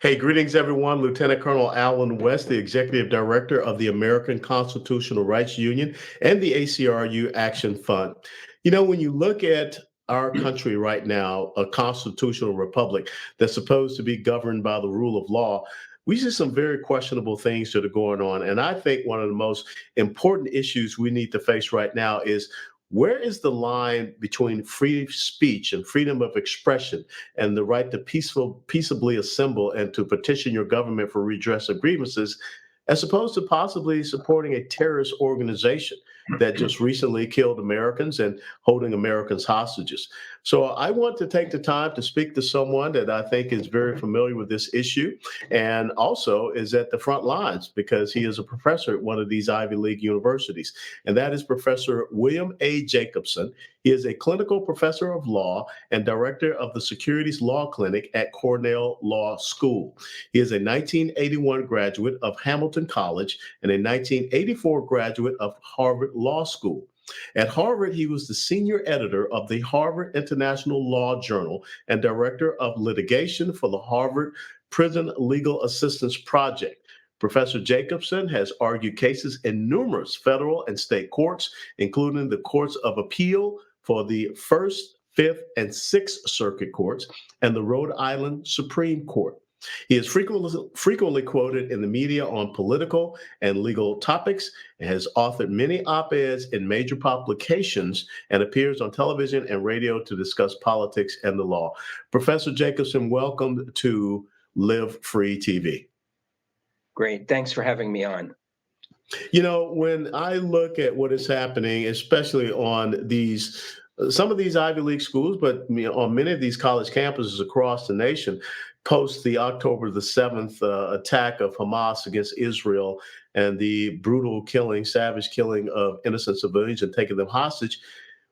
Hey, greetings, everyone. Lieutenant Colonel Alan West, the Executive Director of the American Constitutional Rights Union and the ACRU Action Fund. When you look at our country right now, a constitutional republic that's supposed to be governed by the rule of law, we see some very questionable things that are going on. And I think one of the most important issues we need to face right now is where is the line between free speech and freedom of expression and the right to peaceably assemble and to petition your government for redress of grievances, as opposed to possibly supporting a terrorist organization that just recently killed Americans and holding Americans hostages. So I want to take the time to speak to someone that I think is very familiar with this issue and also is at the front lines because he is a professor at one of these Ivy League universities. And that is Professor William A. Jacobson. He is a clinical professor of law and director of the Securities Law Clinic at Cornell Law School. He is a 1981 graduate of Hamilton College and a 1984 graduate of Harvard Law School. At Harvard, he was the senior editor of the Harvard International Law Journal and director of litigation for the Harvard Prison Legal Assistance Project. Professor Jacobson has argued cases in numerous federal and state courts, including the Courts of Appeal for the First, Fifth, and Sixth Circuit Courts and the Rhode Island Supreme Court. He is frequently quoted in the media on political and legal topics and has authored many op-eds in major publications and appears on television and radio to discuss politics and the law. Professor Jacobson, welcome to Live Free TV. Great. Thanks for having me on. When I look at what is happening, especially on some of these Ivy League schools, but on many of these college campuses across the nation, post the October the 7th attack of Hamas against Israel and the brutal savage killing of innocent civilians and taking them hostage,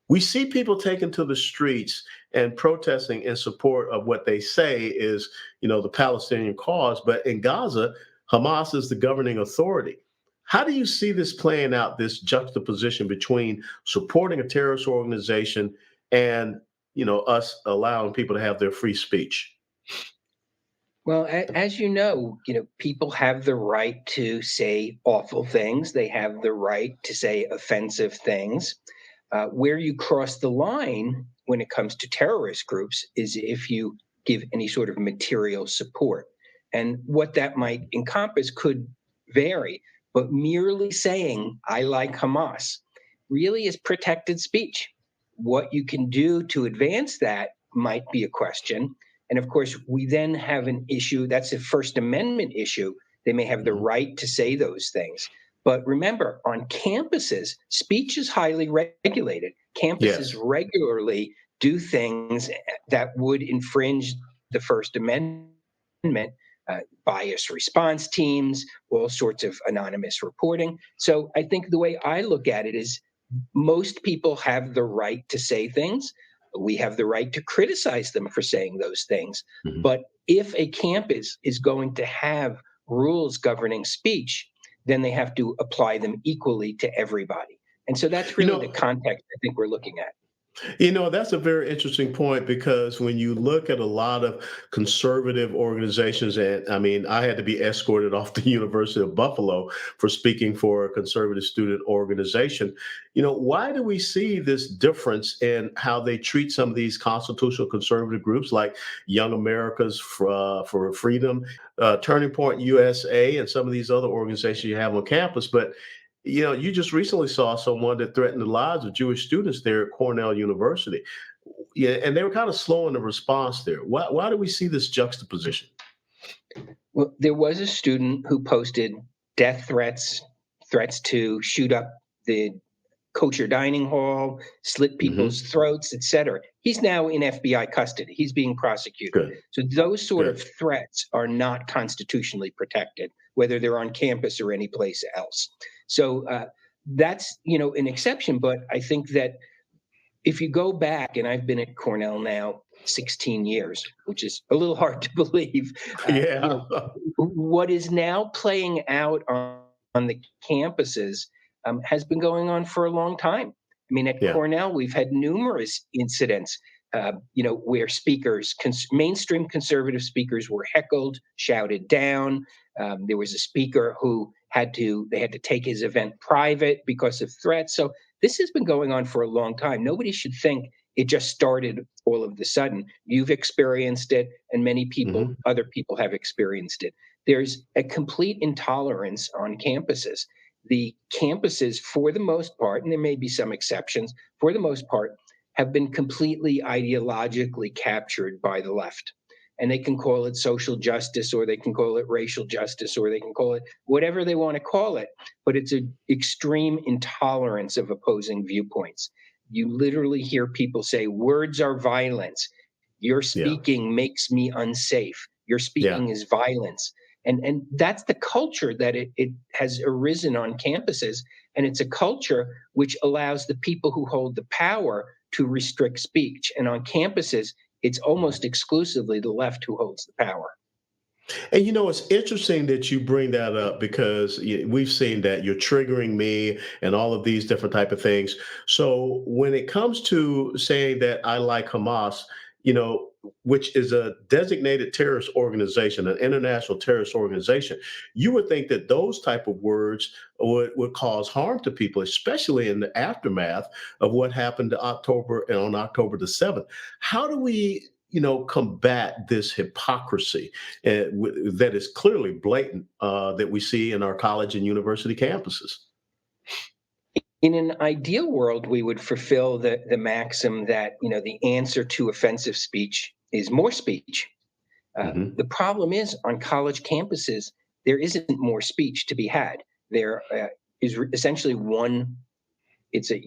we see people taken to the streets and protesting in support of what they say is, the Palestinian cause. But in Gaza, Hamas is the governing authority. How do you see this playing out, this juxtaposition between supporting a terrorist organization and, us allowing people to have their free speech? Well, as you know, people have the right to say awful things. They have the right to say offensive things. Where you cross the line when it comes to terrorist groups is if you give any sort of material support. And what that might encompass could vary, but merely saying, I like Hamas, really is protected speech. What you can do to advance that might be a question. And of course, we then have an issue, that's a First Amendment issue. They may have the right to say those things. But remember, on campuses, speech is highly regulated. Campuses regularly do things that would infringe the First Amendment, bias response teams, all sorts of anonymous reporting. So I think the way I look at it is most people have the right to say things. We have the right to criticize them for saying those things. Mhm. But if a campus is going to have rules governing speech, then they have to apply them equally to everybody. And so that's really the context I think we're looking at. That's a very interesting point because when you look at a lot of conservative organizations, and I mean, I had to be escorted off the University of Buffalo for speaking for a conservative student organization. Why do we see this difference in how they treat some of these constitutional conservative groups like Young Americans for Freedom, Turning Point USA, and some of these other organizations you have on campus? But you just recently saw someone that threatened the lives of Jewish students there at Cornell University. Yeah, and they were kind of slow in the response there. Why do we see this juxtaposition? Well, there was a student who posted death threats, threats to shoot up the kosher dining hall, slit people's throats, etc. He's now in FBI custody. He's being prosecuted. Good. So those sort Good. of threats are not constitutionally protected, whether they're on campus or any place else. So that's an exception. But I think that if you go back, and I've been at Cornell now 16 years, which is a little hard to believe. Yeah. What is now playing out on the campuses has been going on for a long time. I mean, at Cornell, we've had numerous incidents where mainstream conservative speakers were heckled, shouted down. There was a speaker who they had to take his event private because of threats. So this has been going on for a long time. Nobody should think it just started all of a sudden. You've experienced it, and many Hmm. other people have experienced it. There's a complete intolerance on campuses. The campuses, for the most part, and there may be some exceptions, for the most part, have been completely ideologically captured by the left. And they can call it social justice, or they can call it racial justice, or they can call it whatever they want to call it. But it's an extreme intolerance of opposing viewpoints. You literally hear people say, words are violence. Your Yeah. speaking makes me unsafe. Your Yeah. speaking is violence. And that's the culture that it has arisen on campuses. And it's a culture which allows the people who hold the power to restrict speech. And on campuses, it's almost exclusively the left who holds the power. And it's interesting that you bring that up because we've seen that you're triggering me and all of these different type of things. So when it comes to saying that I like Hamas, you know, which is a designated terrorist organization, an international terrorist organization, you would think that those type of words would cause harm to people, especially in the aftermath of what happened to on October the 7th. How do we combat this hypocrisy that is clearly blatant that we see in our college and university campuses? In an ideal world, we would fulfill the maxim that the answer to offensive speech is more speech. Hmm. The problem is on college campuses, there isn't more speech to be had. There is essentially one. It's a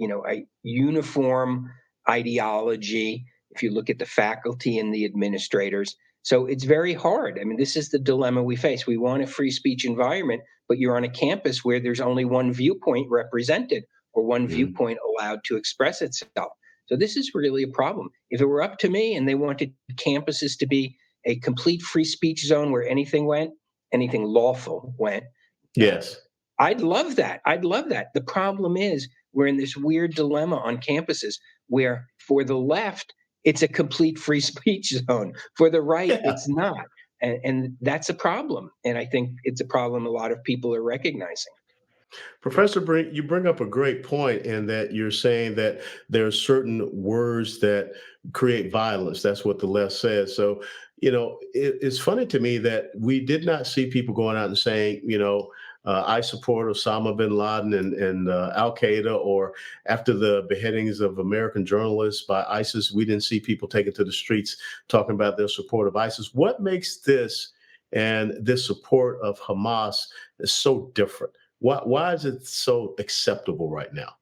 uniform ideology. If you look at the faculty and the administrators, so it's very hard. I mean, this is the dilemma we face. We want a free speech environment, but you're on a campus where there's only one viewpoint represented or one Hmm. viewpoint allowed to express itself. So this is really a problem. If it were up to me and they wanted campuses to be a complete free speech zone where anything went, anything lawful went, uh, Yes. I'd love that. I'd love that. The problem is we're in this weird dilemma on campuses where for the left, it's a complete free speech zone. For the right, Yeah. it's not. And that's a problem. And I think it's a problem a lot of people are recognizing. Professor, you bring up a great point in that you're saying that there are certain words that create violence. That's what the left says. So, it's funny to me that we did not see people going out and saying, I support Osama bin Laden and Al Qaeda, or after the beheadings of American journalists by ISIS, we didn't see people taking to the streets talking about their support of ISIS. What makes this and this support of Hamas so different? Why is it so acceptable right now?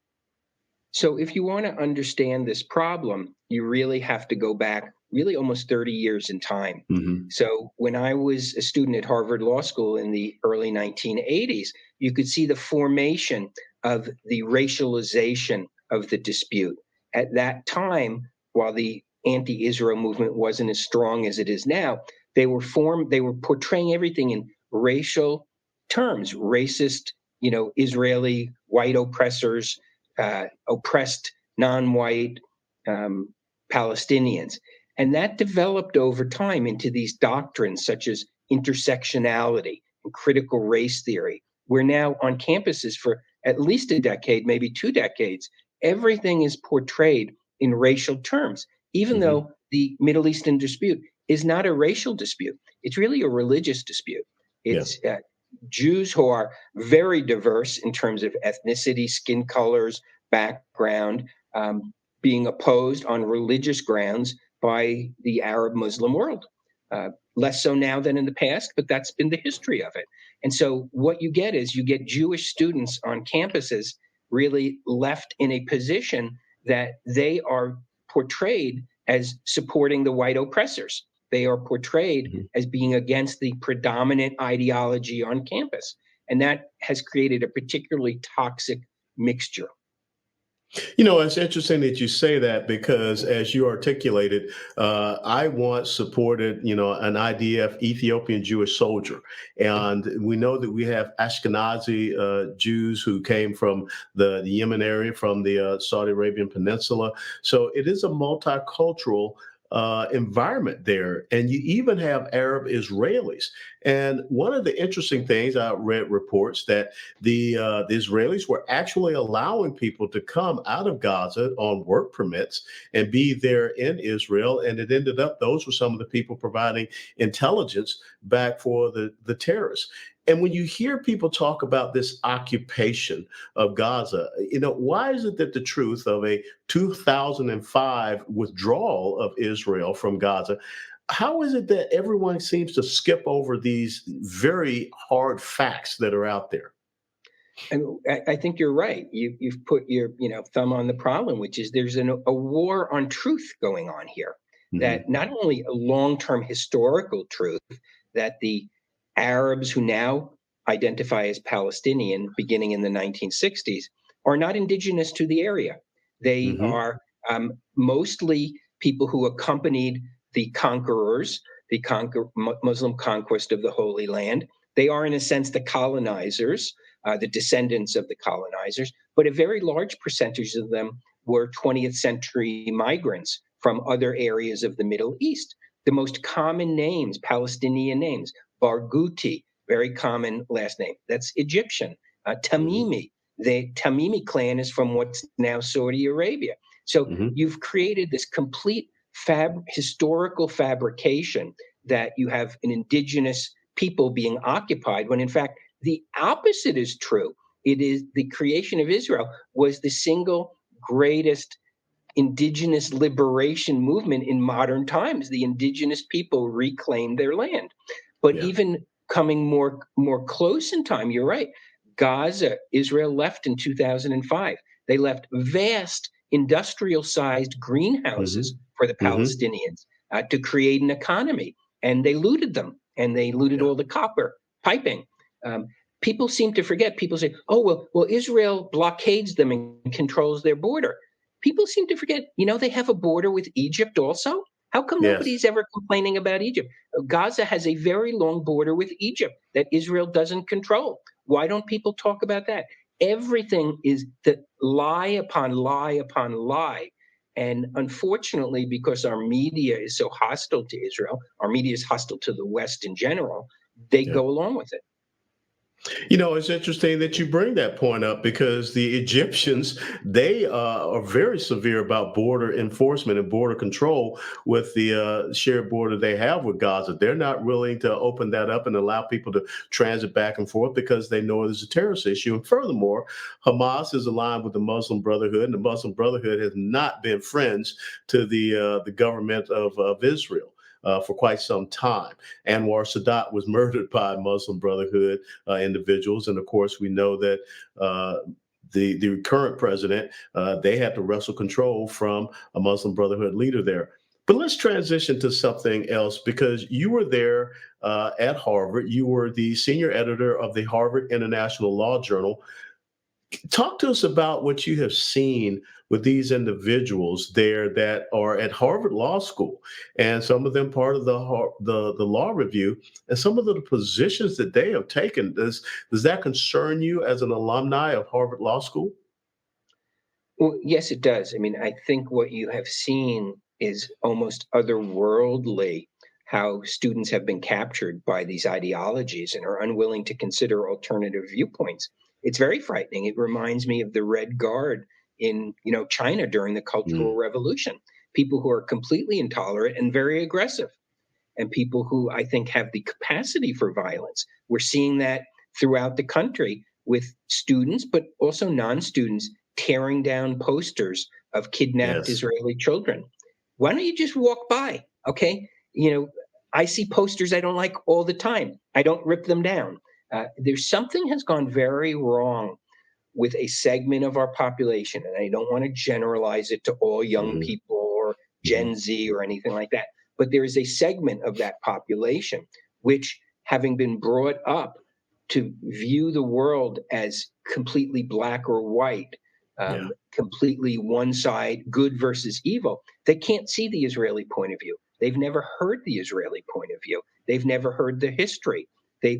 So if you want to understand this problem, you really have to go back really almost 30 years in time. Hmm. So when I was a student at Harvard Law School in the early 1980s, you could see the formation of the racialization of the dispute. At that time, while the anti-Israel movement wasn't as strong as it is now, they were portraying everything in racial terms, racist, Israeli white oppressors, oppressed non-white um, Palestinians. And that developed over time into these doctrines such as intersectionality and critical race theory. We're now on campuses for at least a decade, maybe 2 decades. Everything is portrayed in racial terms, even Hmm. though the Middle Eastern dispute is not a racial dispute. It's really a religious dispute. Yeah. It's Jews who are very diverse in terms of ethnicity, skin colors, background, being opposed on religious grounds by the Arab Muslim world. Less so now than in the past, but that's been the history of it. And so what you get is you get Jewish students on campuses really left in a position that they are portrayed as supporting the white oppressors. They are portrayed Mhm. as being against the predominant ideology on campus. And that has created a particularly toxic mixture. It's interesting that you say that because, as you articulated, I once supported, an IDF Ethiopian Jewish soldier, and we know that we have Ashkenazi Jews who came from the Yemen area, from the Saudi Arabian Peninsula. So it is a multicultural environment there, and you even have Arab Israelis. And one of the interesting things, I read reports that the Israelis were actually allowing people to come out of Gaza on work permits and be there in Israel. And it ended up, those were some of the people providing intelligence back for the terrorists. And when you hear people talk about this occupation of Gaza, why is it that the truth of a 2005 withdrawal of Israel from Gaza, how is it that everyone seems to skip over these very hard facts that are out there? And I think you're right. You've put your thumb on the problem, which is there's a war on truth going on here. Hmm. That not only a long-term historical truth that the Arabs who now identify as Palestinian, beginning in the 1960s, are not indigenous to the area. They Hmm. are mostly people who accompanied the conquerors, Muslim conquest of the Holy Land. They are, in a sense, the colonizers, the descendants of the colonizers, but a very large percentage of them were 20th century migrants from other areas of the Middle East. The most common names, Palestinian names, Barghouti, very common last name. That's Egyptian. Hmm. Tamimi, the Tamimi clan is from what's now Saudi Arabia. So Hmm. you've created this complete historical fabrication that you have an indigenous people being occupied, when in fact the opposite is true. It is the creation of Israel was the single greatest indigenous liberation movement in modern times. The indigenous people reclaimed their land. But Yeah. even coming more close in time, you're right. Gaza, Israel left in 2005. They left vast industrial sized greenhouses Hmm. for the Hmm. Palestinians to create an economy. And they looted them, and they looted Yeah. all the copper piping. Um, People seem to forget. People say, "Oh well, Israel blockades them and controls their border." People seem to forget. They have a border with Egypt also. How come Yes. nobody's ever complaining about Egypt? Gaza has a very long border with Egypt that Israel doesn't control. Why don't people talk about that? Everything is the lie upon lie upon lie. And unfortunately, because our media is so hostile to Israel, our media is hostile to the West in general, they Yeah. go along with it. It's interesting that you bring that point up because the Egyptians, they are very severe about border enforcement and border control with the shared border they have with Gaza. They're not willing to open that up and allow people to transit back and forth because they know there's a terrorist issue. And furthermore, Hamas is aligned with the Muslim Brotherhood, and the Muslim Brotherhood has not been friends to the government of Israel. For quite some time. Anwar Sadat was murdered by Muslim Brotherhood individuals. And of course, we know that the current president, they had to wrestle control from a Muslim Brotherhood leader there. But let's transition to something else because you were there at Harvard. You were the senior editor of the Harvard International Law Journal. Talk to us about what you have seen with these individuals there that are at Harvard Law School, and some of them part of the law review, and some of the positions that they have taken. Does that concern you as an alumni of Harvard Law School? Well, yes, it does. I mean, I think what you have seen is almost otherworldly how students have been captured by these ideologies and are unwilling to consider alternative viewpoints. It's very frightening. It reminds me of the Red Guard in, China during the Cultural Mm, Revolution. People who are completely intolerant and very aggressive, and people who I think have the capacity for violence. We're seeing that throughout the country with students, but also non students tearing down posters of kidnapped yes. Israeli children. Why don't you just walk by? Okay. I see posters I don't like all the time. I don't rip them down. There's something has gone very wrong with a segment of our population, and I don't want to generalize it to all young Hmm. people or Hmm. Gen Z or anything like that, but there is a segment of that population which, having been brought up to view the world as completely black or white, Yeah. completely one side, good versus evil. They can't see the Israeli point of view. They've never heard the Israeli point of view. They've never heard the history. They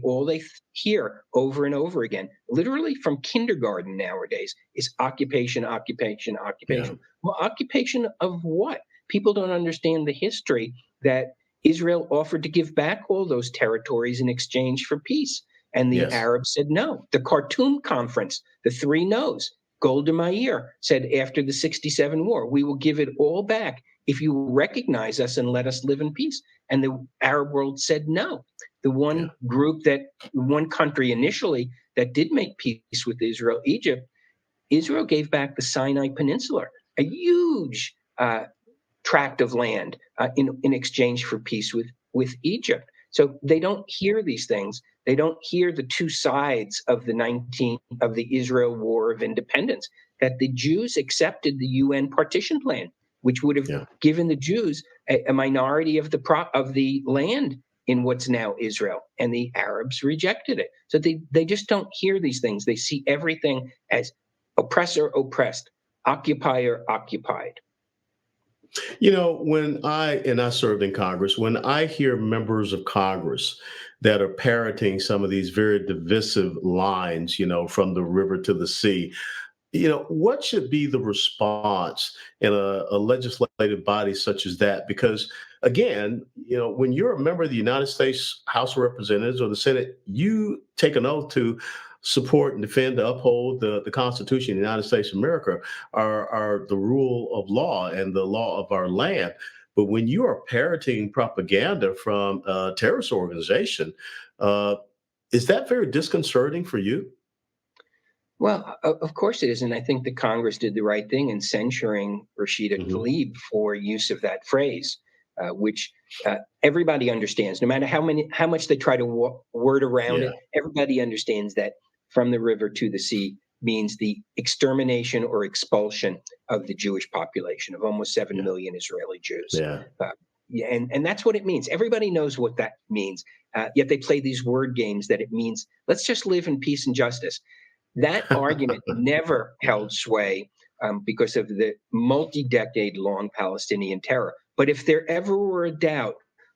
hear over and over again, literally from kindergarten nowadays, is occupation, occupation, Yeah. occupation. Well, occupation of what? People don't understand the history that Israel offered to give back all those territories in exchange for peace. And the Yes. Arabs said no. The Khartoum Conference, the three no's. Golda Meir said after the 67 war, we will give it all back if you recognize us and let us live in peace. And the Arab world said no. The Yeah. one country initially that did make peace with Israel, Egypt, Israel gave back the Sinai Peninsula, a huge tract of land in exchange for peace with Egypt. So they don't hear these things. They don't hear the two sides of the Israel War of Independence. That the Jews accepted the UN partition plan, which would have Yeah. given the Jews a minority of the land in what's now Israel, and the Arabs rejected it. So they just don't hear these things. They see everything as oppressor oppressed, occupier occupied. When I served in Congress, when I hear members of Congress that are parroting some of these very divisive lines, from the river to the sea, what should be the response in a legislative body such as that? Because again, when you're a member of the United States House of Representatives or the Senate, you take an oath to support and defend, to uphold the Constitution of the United States of America, are the rule of law and the law of our land. But when you are parroting propaganda from a terrorist organization, uh, is that very disconcerting for you? Well, of course it is, and I think the Congress did the right thing in censuring Rashida Hmm. Tlaib for use of that phrase, which everybody understands. No matter how much they try to word around Yeah. it, everybody understands that from the river to the sea means the extermination or expulsion of the Jewish population of almost 7 Yeah. million Israeli Jews. Yeah. Uh, yeah, and that's what it means. Everybody knows what that means. Yet they play these word games that it means let's just live in peace and justice. That argument never held sway because of the multi decade long Palestinian terror. But if there ever were a doubt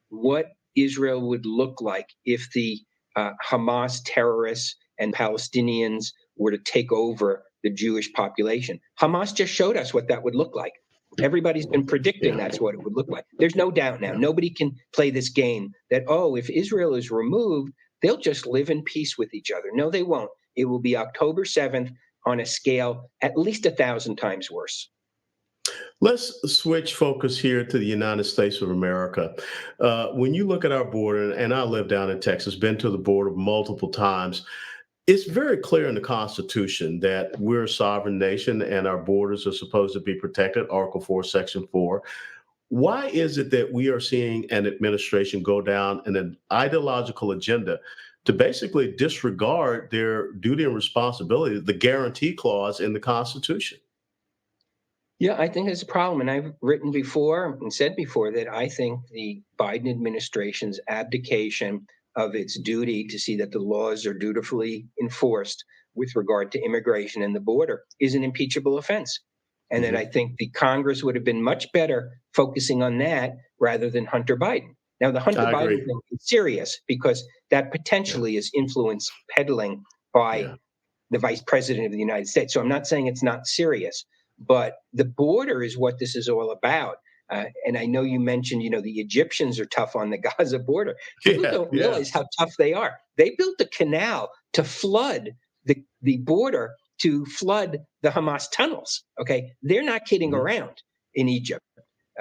what Israel would look like if the Hamas terrorists and Palestinians were to take over the Jewish population, Hamas just showed us what that would look like. Everybody's been predicting Yeah. that's what it would look like. There's no doubt now. Yeah. Nobody can play this game that, oh, if Israel is removed, they'll just live in peace with each other. No, they won't. It will be October 7th on a scale at least 1,000 times worse. Let's switch focus here to the United States of America. When you look at our border, and I live down in Texas, been to the border multiple times, it's very clear in the Constitution that we're a sovereign nation and our borders are supposed to be protected, Article 4, Section 4. Why is it that we are seeing an administration go down an ideological agenda to basically disregard their duty and responsibility, the guarantee clause in the Constitution? Yeah, I think it's a problem. And I've written before and said before that I think the Biden administration's abdication of its duty to see that the laws are dutifully enforced with regard to immigration and the border is an impeachable offense. And that I Hmm. think the Congress would have been much better focusing on that rather than Hunter Biden. Now, the Hunter I Biden agree. thing is serious because that Yeah. potentially is influence peddling by Yeah. the vice president of the United States. So I'm not saying it's not serious, but the border is what this is all about. And I know you mentioned, the Egyptians are tough on the Gaza border. People Yeah. don't Yeah. realize how tough they are. They built a canal to flood the border, to flood the Hamas tunnels. Okay. They're not kidding Mhm. around in Egypt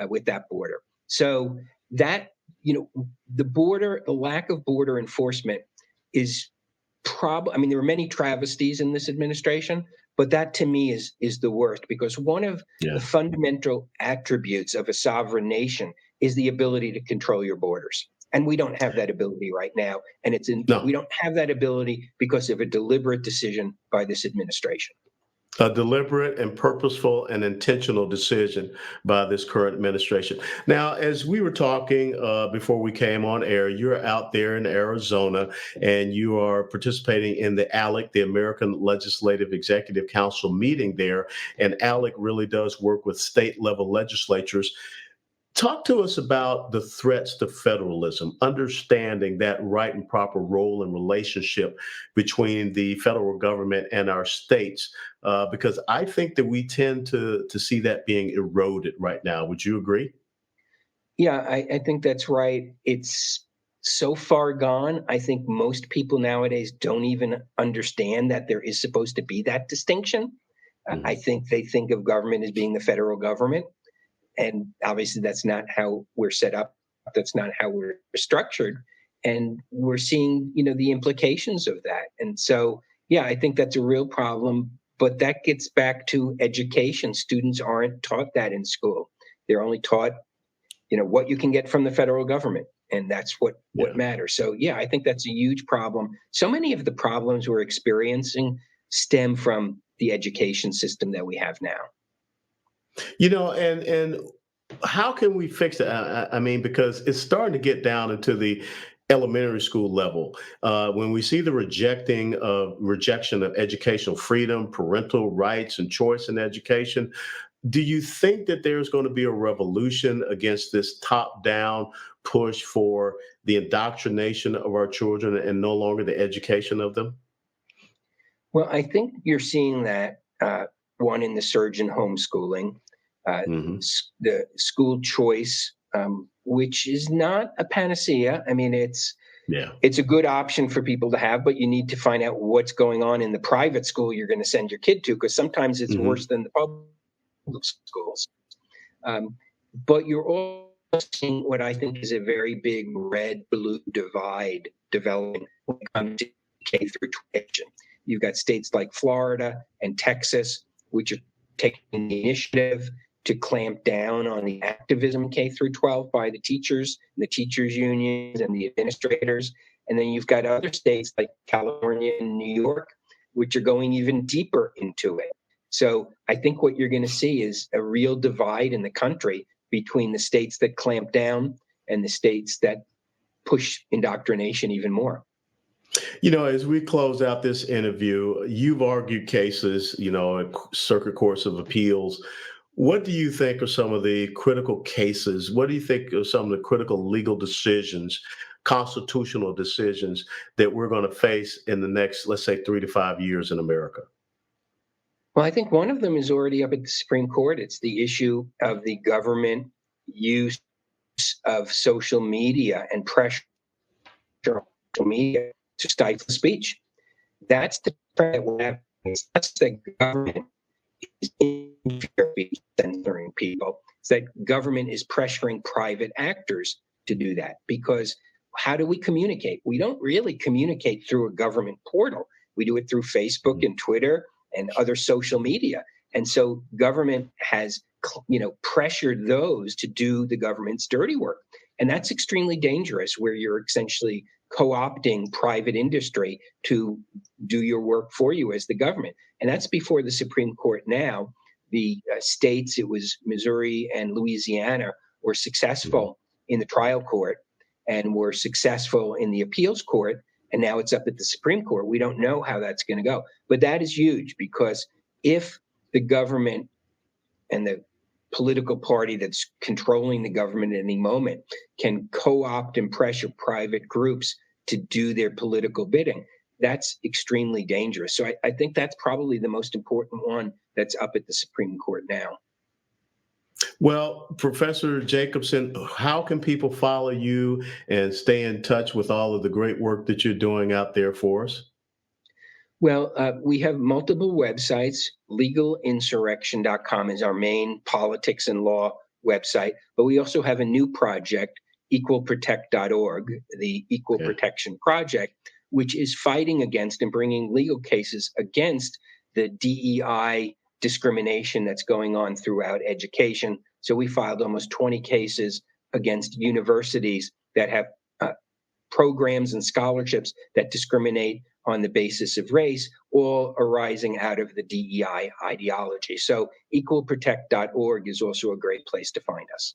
with that border. So that, the border, the lack of border enforcement is I mean, there were many travesties in this administration, but that to me is the worst because one of the Yeah. fundamental attributes of a sovereign nation is the ability to control your borders. And we don't have that ability right now. And we No. don't have that ability because of a deliberate decision by this administration. A deliberate and purposeful and intentional decision by this current administration. Now, as we were talking before we came on air, you're out there in Arizona and you are participating in the ALEC, the American Legislative Executive Council meeting there. And ALEC really does work with state level legislatures. Talk to us about the threats to federalism, understanding that right and proper role and relationship between the federal government and our states, because I think that we tend to see that being eroded right now. Would you agree? Yeah, I think that's right. It's so far gone. I think most people nowadays don't even understand that there is supposed to be that distinction. I Mhm. think they think of government as being the federal government. And obviously, that's not how we're set up. That's not how we're structured. And we're seeing, the implications of that. And so, yeah, I think that's a real problem. But that gets back to education. Students aren't taught that in school. They're only taught what you can get from the federal government, and that's what Yeah. matters. So yeah, I think that's a huge problem. So many of the problems we're experiencing stem from the education system that we have now. And how can we fix it? I mean, because it's starting to get down into the elementary school level. When we see the rejection of educational freedom, parental rights, and choice in education, do you think that there's going to be a revolution against this top-down push for the indoctrination of our children and no longer the education of them? Well, I think you're seeing that one in the surge in homeschooling, Hmm. the school choice, which is not a panacea. I mean, Yeah. it's a good option for people to have, but you need to find out what's going on in the private school you're going to send your kid to, because sometimes it's worse Hmm. than the public schools. Um, but you're also seeing what I think is a very big red-blue divide developing when it comes to K through 12 education. You've got states like Florida and Texas, which are taking the initiative to clamp down on the activism K through 12 by the teachers, the teachers unions, and the administrators. And then you've got other states like California and New York, which are going even deeper into it. So I think what you're going to see is a real divide in the country between the states that clamp down and the states that push indoctrination even more. As we close out this interview, you've argued cases, at circuit courts of appeals. What do you think are some of the critical cases? What do you think are some of the critical legal decisions, constitutional decisions that we're going to face in the next, let's say, 3 to 5 years in America? Well, I think one of them is already up at the Supreme Court. It's the issue of the government use of social media and pressure on social media to stifle speech. That's the threat that we're having. It's not that government is censoring people. It's that government is pressuring private actors to do that. Because how do we communicate? We don't really communicate through a government portal. We do it through Facebook and Twitter and other social media. And so government has pressured those to do the government's dirty work. And that's extremely dangerous, where you're essentially co-opting private industry to do your work for you as the government. And that's before the Supreme Court now. The states, it was Missouri and Louisiana, were Mhm. successful in the trial court and were successful in the appeals court. And now it's up at the Supreme Court. We don't know how that's going to go. But that is huge, because if the government and the political party that's controlling the government at any moment can co-opt and pressure private groups to do their political bidding, that's extremely dangerous. So I think that's probably the most important one that's up at the Supreme Court now. Well, Professor Jacobson, how can people follow you and stay in touch with all of the great work that you're doing out there for us? Well, we have multiple websites. Legalinsurrection.com is our main politics and law website, but we also have a new project, equalprotect.org, the Equal Yeah. Protection Project, which is fighting against and bringing legal cases against the DEI discrimination that's going on throughout education. So we filed almost 20 cases against universities that have programs and scholarships that discriminate on the basis of race, all arising out of the DEI ideology. So equalprotect.org is also a great place to find us.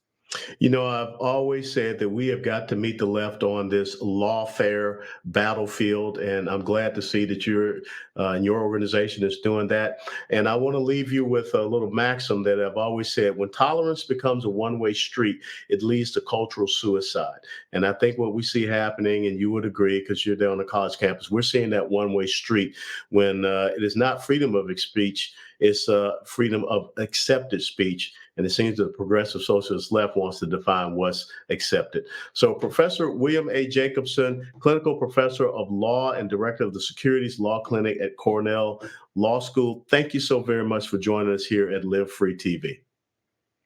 I've always said that we have got to meet the left on this lawfare battlefield, and I'm glad to see that you're and your organization is doing that. And I want to leave you with a little maxim that I've always said: when tolerance becomes a one-way street, it leads to cultural suicide. And I think what we see happening, and you would agree because you're there on the college campus, we're seeing that one-way street when it is not freedom of speech, it's freedom of accepted speech. And it seems that the progressive socialist left wants to define what's accepted. So Professor William A. Jacobson, clinical professor of law and director of the Securities Law Clinic at Cornell Law School, thank you so very much for joining us here at Live Free TV.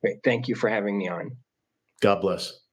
Great. Thank you for having me on. God bless.